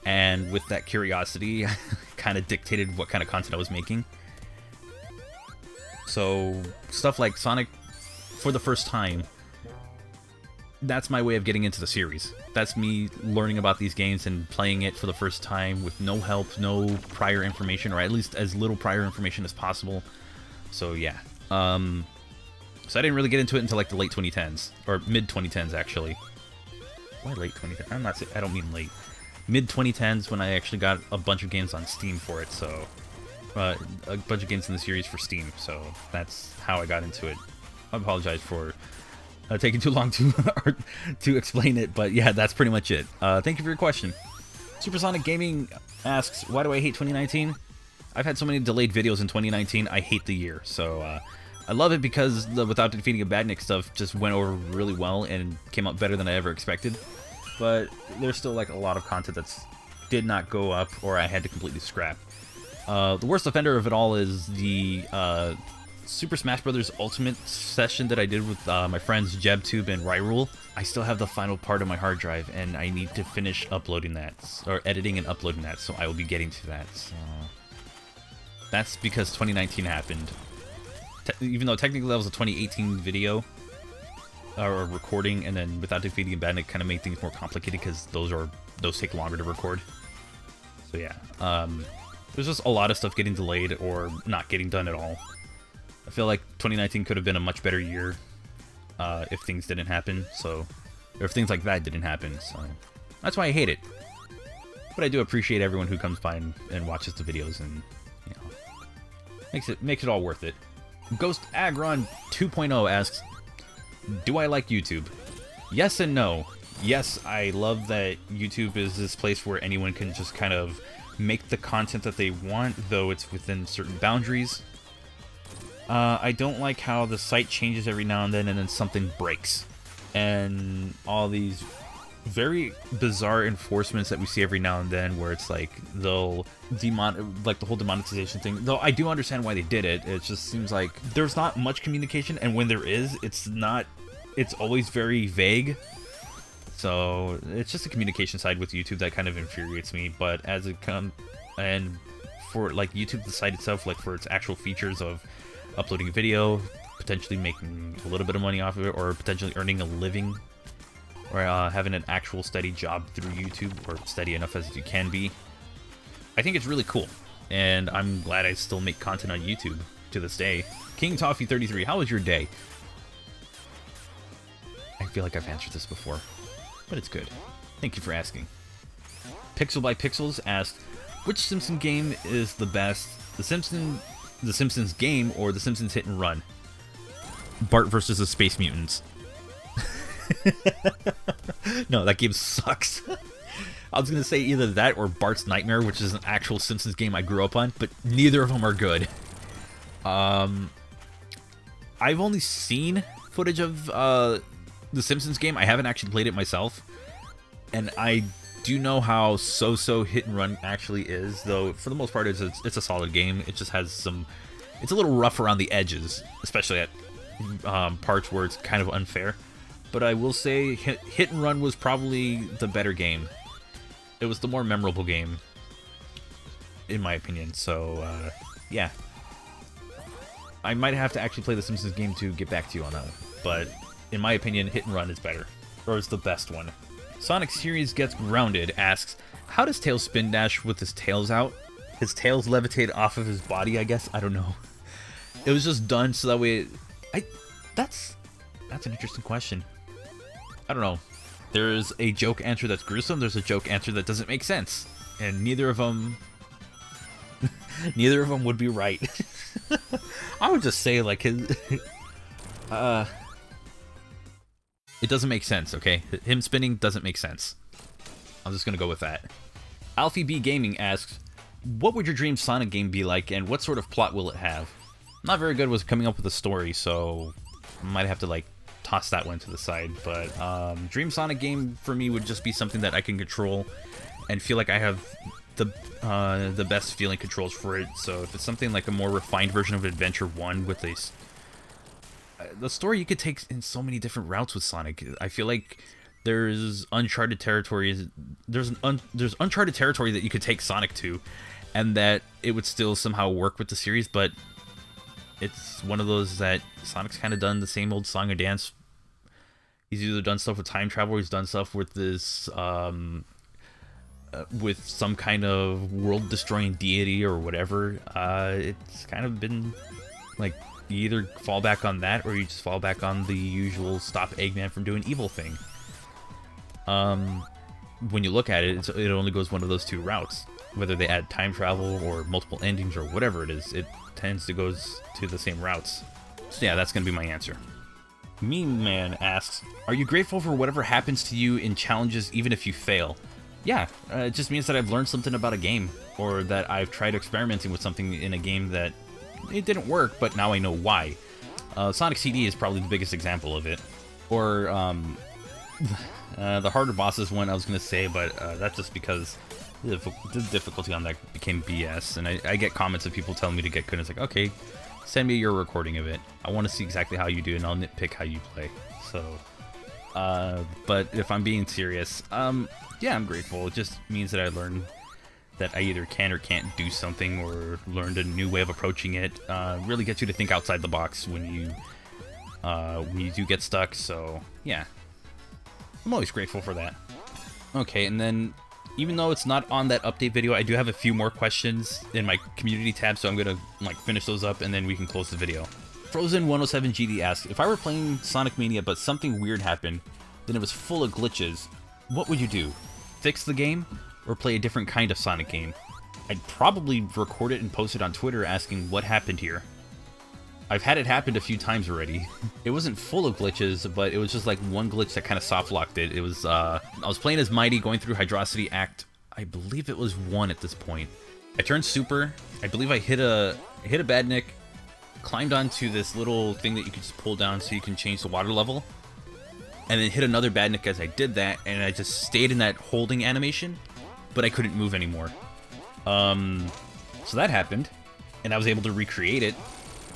And with that curiosity, kind of dictated what kind of content I was making. So stuff like Sonic for the first time, that's my way of getting into the series. That's me learning about these games and playing it for the first time with no help, no prior information, or at least as little prior information as possible. So yeah. So I didn't really get into it until like the late 2010s, or mid 2010s actually. Why late 2010s? I don't mean late. Mid 2010s when I actually got a bunch of games on Steam for it. So a bunch of games in the series for Steam. So that's how I got into it. I apologize for taking too long to explain it, but yeah, that's pretty much it. Thank you for your question. Supersonic Gaming asks, why do I hate 2019? I've had so many delayed videos in 2019, I hate the year. So I love it because the Without Defeating a Badnik stuff just went over really well and came out better than I ever expected. But there's still like a lot of content that did not go up or I had to completely scrap. The worst offender of it all is the Super Smash Bros. Ultimate session that I did with my friends JebTube and Ryrule. I still have the final part of my hard drive, and I need to finish uploading that, or editing and uploading that, so I will be getting to that. So that's because 2019 happened. Even though technically that was a 2018 video, or recording, and then Without Defeating a Badnik kind of made things more complicated because those take longer to record. So yeah, there's just a lot of stuff getting delayed or not getting done at all. I feel like 2019 could have been a much better year if things didn't happen. So, or if things like that didn't happen. So that's why I hate it. But I do appreciate everyone who comes by and watches the videos, and you know, makes it all worth it. Ghost Agron 2.0 asks, do I like YouTube? Yes and no. Yes, I love that YouTube is this place where anyone can just kind of make the content that they want, though it's within certain boundaries. I don't like how the site changes every now and then something breaks. And all these very bizarre enforcements that we see every now and then where it's like they'll like the whole demonetization thing. Though I do understand why they did it. It just seems like there's not much communication, and when there is, it's always very vague. So it's just the communication side with YouTube that kind of infuriates me. But as it comes, and for like YouTube, the site itself, like for its actual features of uploading a video, potentially making a little bit of money off of it, or potentially earning a living, or having an actual steady job through YouTube, or steady enough as you can be, I think it's really cool. And I'm glad I still make content on YouTube to this day. King Toffee 33, how was your day? I feel like I've answered this before, but it's good. Thank you for asking. Pixel by Pixels asked, which Simpson game is the best? The Simpsons game or The Simpsons Hit and Run? Bart versus the Space Mutants. No, that game sucks. I was going to say either that or Bart's Nightmare, which is an actual Simpsons game I grew up on, but neither of them are good. I've only seen footage of the Simpsons game. I haven't actually played it myself. And I do know how so-so Hit and Run actually is, though for the most part it's a solid game. It just has some... It's a little rough around the edges, especially at parts where it's kind of unfair. But I will say Hit and Run was probably the better game. It was the more memorable game, in my opinion. So, yeah. I might have to actually play the Simpsons game to get back to you on that one. But, in my opinion, Hit and Run is better. Or is the best one. Sonic Series Gets Grounded asks, how does Tails spin dash with his tails out? His tails levitate off of his body, I guess? I don't know. It was just done so that way... That's an interesting question. I don't know. There's a joke answer that's gruesome, there's a joke answer that doesn't make sense. And neither of them... Neither of them would be right. I would just say, like, his... it doesn't make sense, okay? Him spinning doesn't make sense. I'm just gonna go with that. Alfie B Gaming asks, what would your dream Sonic game be like, and what sort of plot will it have? Not very good with coming up with a story, so I might have to, like, toss that one to the side. But dream Sonic game for me would just be something that I can control and feel like I have the best feeling controls for it. So if it's something like a more refined version of Adventure 1 with the story, you could take in so many different routes with Sonic. I feel like there's uncharted territories. There's uncharted territory that you could take Sonic to, and that it would still somehow work with the series. But it's one of those that Sonic's kind of done the same old song and dance. He's either done stuff with time travel, or he's done stuff with this, with some kind of world-destroying deity or whatever. It's kind of been like, you either fall back on that, or you just fall back on the usual stop Eggman from doing evil thing. When you look at it, it only goes one of those two routes. Whether they add time travel or multiple endings or whatever it is, it tends to go to the same routes. So yeah, that's going to be my answer. Meme Man asks, are you grateful for whatever happens to you in challenges even if you fail? Yeah, it just means that I've learned something about a game, or that I've tried experimenting with something in a game that it didn't work, but now I know why. Sonic CD is probably the biggest example of it. Or the harder bosses one I was going to say, but that's just because the difficulty on that became BS, and I get comments of people telling me to get good, and it's like, okay, send me your recording of it. I want to see exactly how you do, and I'll nitpick how you play. So, but if I'm being serious, yeah, I'm grateful. It just means that I learned that I either can or can't do something, or learned a new way of approaching it. Really gets you to think outside the box when you do get stuck. So yeah, I'm always grateful for that. Okay, and then even though it's not on that update video, I do have a few more questions in my community tab, so I'm gonna like finish those up and then we can close the video. Frozen107GD asks, if I were playing Sonic Mania but something weird happened, then it was full of glitches, what would you do? Fix the game, or play a different kind of Sonic game? I'd probably record it and post it on Twitter asking what happened here. I've had it happen a few times already. It wasn't full of glitches, but it was just like one glitch that kind of soft-locked it. It was, I was playing as Mighty, going through Hydrocity Act, I believe it was 1 at this point. I turned super, I believe I hit a Badnik, climbed onto this little thing that you could just pull down so you can change the water level, and then hit another Badnik as I did that, and I just stayed in that holding animation, but I couldn't move anymore. So that happened, and I was able to recreate it.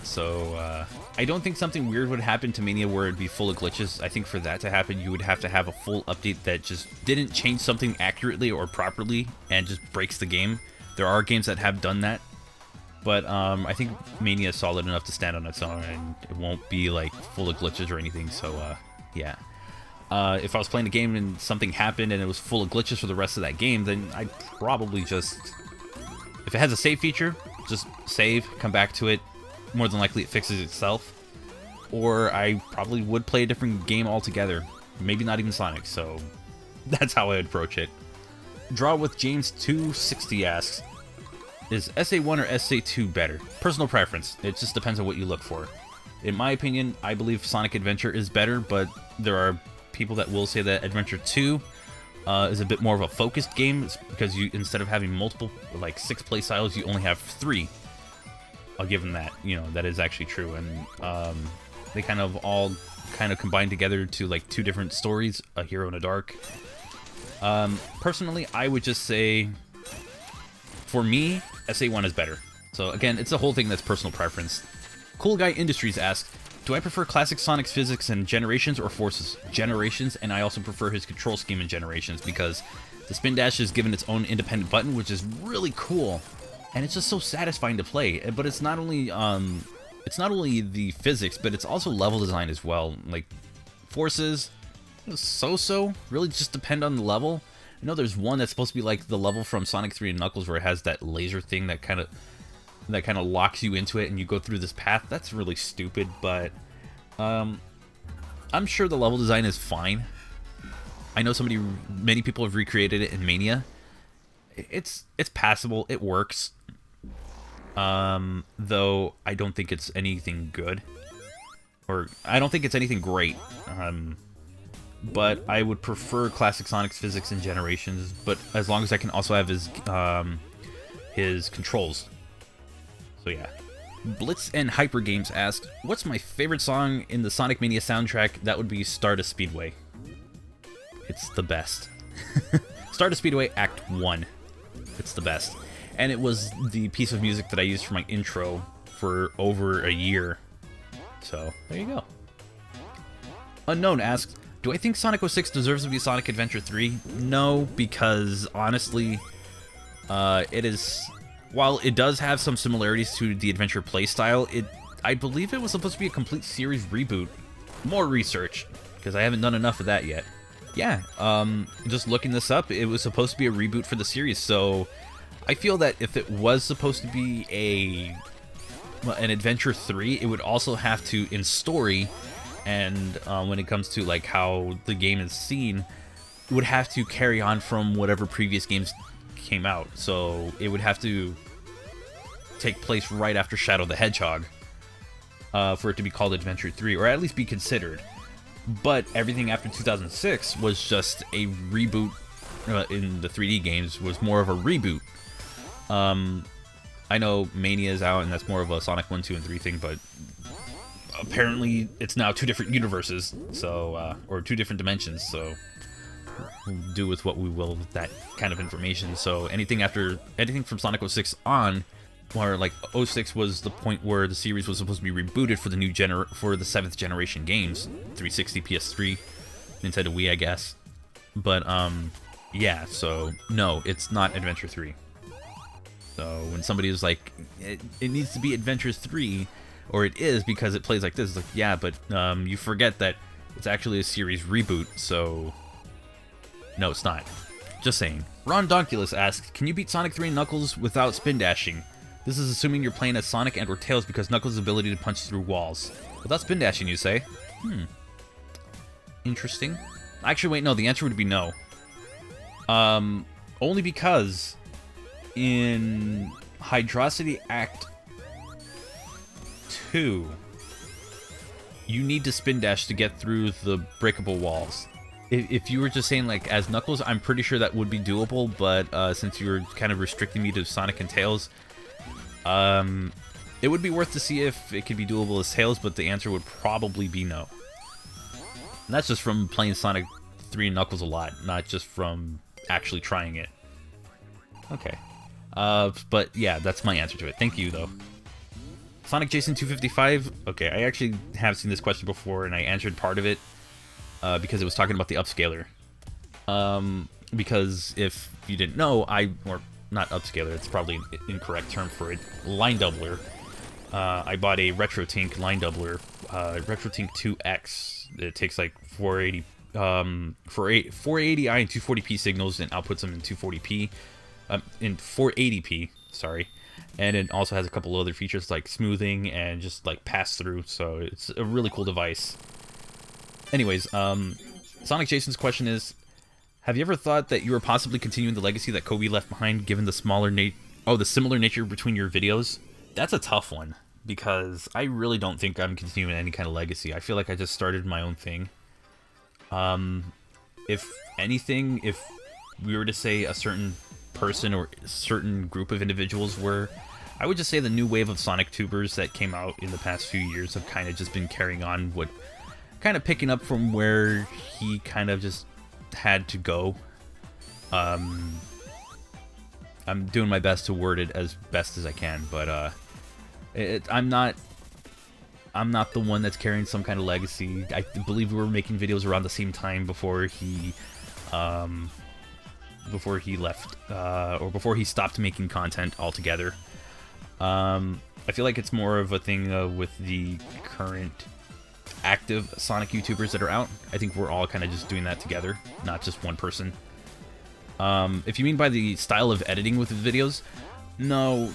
So, I don't think something weird would happen to Mania where it'd be full of glitches. I think for that to happen, you would have to have a full update that just didn't change something accurately or properly and just breaks the game. There are games that have done that, but I think Mania is solid enough to stand on its own, and it won't be like full of glitches or anything. So, yeah. If I was playing a game and something happened and it was full of glitches for the rest of that game, then I'd probably just, if it has a save feature, just save, come back to it. More than likely it fixes itself. Or I probably would play a different game altogether. Maybe not even Sonic, so that's how I would approach it. Draw with James 260 asks, is SA1 or SA2 better? Personal preference. It just depends on what you look for. In my opinion, I believe Sonic Adventure is better, but there are people that will say that Adventure 2 is a bit more of a focused game. It's because you, instead of having multiple, like 6 play styles, you only have 3. I'll give them that. You know, that is actually true, and they kind of all combine together to like 2 different stories, a hero and a dark. Personally, I would just say, for me, SA1 is better. So again, it's a whole thing that's personal preference. Cool Guy Industries asks, do I prefer classic Sonic's physics in Generations or Forces? Generations, and I also prefer his control scheme in Generations because the spin dash is given its own independent button, which is really cool. And it's just so satisfying to play. But it's not only the physics, but it's also level design as well. Like Forces, so really just depend on the level. I know there's one that's supposed to be like the level from Sonic 3 and Knuckles where it has that laser thing that kind of locks you into it and you go through this path. That's really stupid, but I'm sure the level design is fine. I know many people have recreated it in Mania. It's passable. It works. Though I don't think it's anything good. Or, I don't think it's anything great. But I would prefer Classic Sonic's physics and generations, but as long as I can also have his controls. So yeah. Blitz and Hyper Games asked, what's my favorite song in the Sonic Mania soundtrack? That would be Stardust Speedway. It's the best. Stardust Speedway Act 1. It's the best. And it was the piece of music that I used for my intro for over a year. So, there you go. Unknown asks, do I think Sonic 06 deserves to be Sonic Adventure 3? No, because honestly, it is... While it does have some similarities to the Adventure playstyle, I believe it was supposed to be a complete series reboot. More research, because I haven't done enough of that yet. Yeah, just looking this up, it was supposed to be a reboot for the series, so I feel that if it was supposed to be an Adventure 3, it would also have to, in story, and when it comes to like how the game is seen, it would have to carry on from whatever previous games came out. So it would have to take place right after Shadow the Hedgehog for it to be called Adventure 3, or at least be considered. But everything after 2006 was just a reboot. In the 3D games was more of a reboot. I know Mania is out and that's more of a Sonic 1, 2, and 3 thing, but apparently it's now 2 different universes, so or 2 different dimensions, so we'll do with what we will with that kind of information. So anything from Sonic 06 on, or like 06 was the point where the series was supposed to be rebooted for the new for the 7th generation games, 360, PS3, Nintendo Wii, I guess. But yeah, so no, it's not Adventure 3. So when somebody is like, it needs to be Adventure 3, or it is because it plays like this, it's like, yeah, but you forget that it's actually a series reboot, so no, it's not. Just saying. Ron Donkulus asks, can you beat Sonic 3 and Knuckles without spin dashing? This is assuming you're playing as Sonic and or Tails because Knuckles' ability to punch through walls. Without spin dashing, you say? Interesting. Actually, wait, no, the answer would be no. Only because in Hydrocity Act 2, you need to spin dash to get through the breakable walls. If you were just saying, like, as Knuckles, I'm pretty sure that would be doable, but since you were kind of restricting me to Sonic and Tails, it would be worth to see if it could be doable as Tails, but the answer would probably be no. And that's just from playing Sonic 3 and Knuckles a lot, not just from actually trying it. Okay. But yeah, that's my answer to it. Thank you, though. Sonic Jason 255. Okay, I actually have seen this question before, and I answered part of it because it was talking about the upscaler. Because if you didn't know, or not upscaler, it's probably an incorrect term for it, line doubler. I bought a RetroTink line doubler, RetroTink 2X. It takes like 480i and 240p signals and outputs them in 240p, in 480p, sorry. And it also has a couple other features like smoothing and just like pass through, so it's a really cool device. Anyways, Sonic Jason's question is, have you ever thought that you were possibly continuing the legacy that Kobe left behind, given the similar nature between your videos? That's a tough one, because I really don't think I'm continuing any kind of legacy. I feel like I just started my own thing. If anything, if we were to say a certain person or a certain group of individuals were, I would just say the new wave of Sonic tubers that came out in the past few years have kind of just been carrying on what, kind of picking up from where he kind of just had to go. I'm doing my best to word it as best as I can, but I'm not the one that's carrying some kind of legacy. I believe we were making videos around the same time before he left, or before he stopped making content altogether. I feel like it's more of a thing with the current active Sonic YouTubers that are out. I think we're all kind of just doing that together, not just one person. If you mean by the style of editing with the videos, no,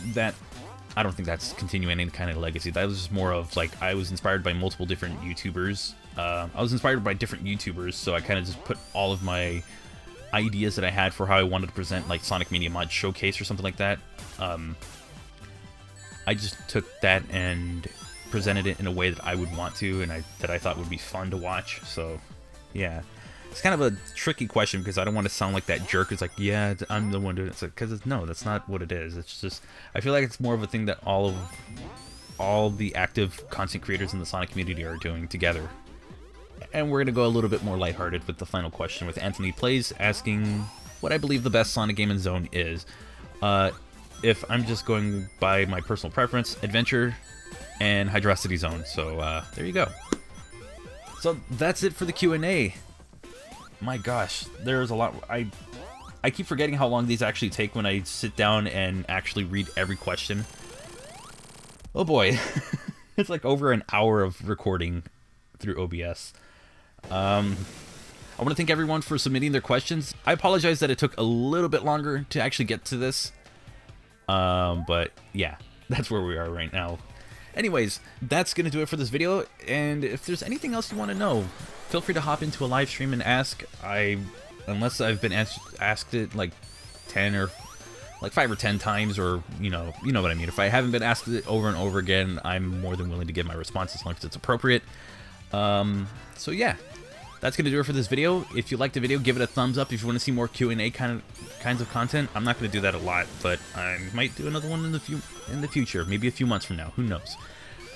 I don't think that's continuing any kind of legacy. That was just more of like, I was inspired by multiple different YouTubers. I was inspired by different YouTubers, so I kind of just put all of my ideas that I had for how I wanted to present like Sonic Mania Mod Showcase or something like that. I just took that and presented it in a way that I would want to, and that I thought would be fun to watch. So, yeah. It's kind of a tricky question because I don't want to sound like that jerk. It's like, yeah, I'm the one doing it. Because no, that's not what it is. It's just, I feel like it's more of a thing that all the active content creators in the Sonic community are doing together. And we're going to go a little bit more lighthearted with the final question, with Anthony Plays asking what I believe the best Sonic game in Zone is. If I'm just going by my personal preference, Adventure and Hydrocity Zone. So there you go. So that's it for the Q&A. My gosh, there's a lot. I keep forgetting how long these actually take when I sit down and actually read every question. Oh boy, it's like over an hour of recording through OBS. I want to thank everyone for submitting their questions. I apologize that it took a little bit longer to actually get to this. But yeah, that's where we are right now. Anyways, that's going to do it for this video, and if there's anything else you want to know, feel free to hop into a live stream and ask. Unless I've been asked it like 10 or like 5 or 10 times, or you know what I mean. If I haven't been asked it over and over again, I'm more than willing to give my response as long as it's appropriate. So yeah, that's going to do it for this video. If you liked the video, give it a thumbs up. If you want to see more Q&A kinds of content, I'm not going to do that a lot, but I might do another one in the future, maybe a few months from now. Who knows?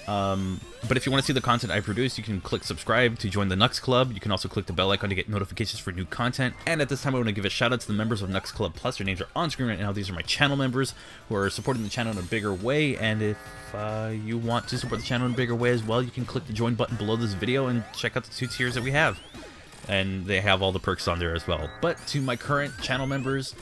But if you want to see the content I produce, you can click subscribe to join the Knux Club. You can also click the bell icon to get notifications for new content. And at this time, I want to give a shout out to the members of Knux Club Plus. Their names are on screen right now. These are my channel members who are supporting the channel in a bigger way. And if you want to support the channel in a bigger way as well, you can click the join button below this video and check out the 2 tiers that we have. And they have all the perks on there as well. But to my current channel members,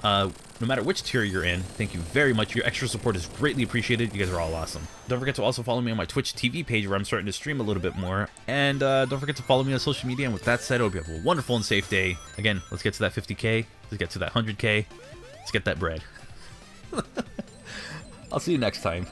no matter which tier you're in, thank you very much. Your extra support is greatly appreciated. You guys are all awesome. Don't forget to also follow me on my Twitch TV page, where I'm starting to stream a little bit more. And don't forget to follow me on social media. And with that said, I hope you have a wonderful and safe day. Again, let's get to that 50K. Let's get to that 100K. Let's get that bread. I'll see you next time.